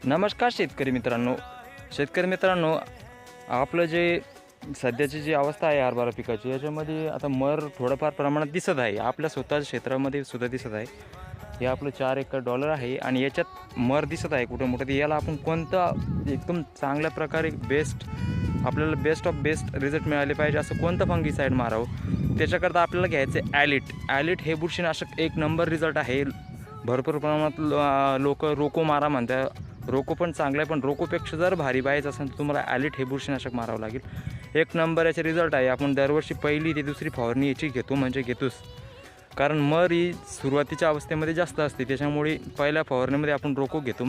नमस्कार शेतकरी मित्रांनो, आपलं जे सध्याची जी अवस्था आहे हरभरा पिकाची, याच्यामध्ये आता मर थोडंफार प्रमाणात दिसत आहे. आपल्या स्वतःच्या क्षेत्रामध्ये सुद्धा दिसत आहे. हे आपलं 4 एकर डॉलर आहे आणि याच्यात मर दिसत आहे कुठं मोठं. याला आपण कोणतं एकदम चांगल्या प्रकारे आपल्याला बेस्ट ऑफ बेस्ट रिझल्ट मिळाले पाहिजे असं कोणतं फंगिसाईड मारावं, त्याच्याकरता आपल्याला घ्यायचं आहे ॲलिट हे बुरशीनाशक. एक नंबर रिझल्ट आहे. भरपूर प्रमाणात लोक रोको मारा म्हणतात. रोको पण चांगला आहे, पण रोकोपेक्षा जर भारी पाहायचं असेल तर तुम्हाला ॲलिट हे बुरशीनाशक मारावं लागेल. एक नंबर याचे रिझल्ट आहे. आपण दरवर्षी पहिली ते दुसरी फवारणी याची घेतोच, कारण मर ही सुरुवातीच्या अवस्थेमध्ये जास्त असते. त्याच्यामुळे पहिल्या फवारणीमध्ये आपण रोको घेतो.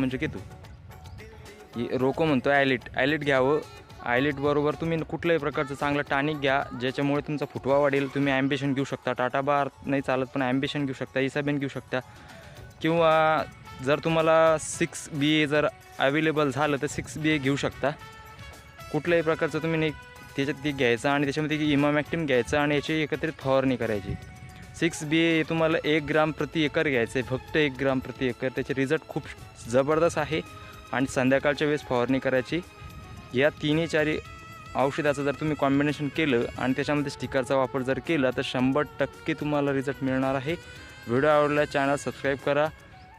रोको म्हणतो ॲलिट घ्यावं. ॲलिटबरोबर तुम्ही कुठल्याही प्रकारचं चांगलं टॉनिक घ्या, ज्याच्यामुळे तुमचा फुटवा वाढेल. तुम्ही ॲम्बिशन घेऊ शकता, टाटा बार नाही चालत पण ॲम्बिशन घेऊ शकता, इसाबेन घेऊ शकता, किंवा जर तुम्हाला 6BA जर अवेलेबल झालं तर 6BA घेऊ शकता. कुठल्याही प्रकारचं तुम्ही नाही त्याच्यात ते घ्यायचं आणि त्याच्यामध्ये इमामॅक्टिन घ्यायचं आणि याची एकत्रित फवारणी करायची. 6BA तुम्हाला 1 ग्राम प्रति एकर घ्यायचं आहे, फक्त 1 ग्राम प्रति एकर. त्याचे रिझल्ट खूप जबरदस्त आहे आणि संध्याकाळच्या वेळेस फवारणी करायची. या 3-4 औषधाचं जर तुम्ही कॉम्बिनेशन केलं आणि त्याच्यामध्ये स्टिकरचा वापर जर केला तर 100% तुम्हाला रिझल्ट मिळणार आहे. व्हिडिओ आवडला चॅनल सबस्क्राईब करा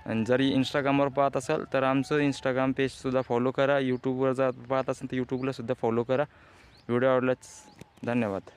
आणि जरी इंस्टाग्रामवर पाहत असाल तर आमचं इंस्टाग्राम पेजसुद्धा फॉलो करा. यूट्यूबवर जर पाहत असाल तर यूट्यूबला सुद्धा फॉलो करा. व्हिडिओ आवडल्यास धन्यवाद.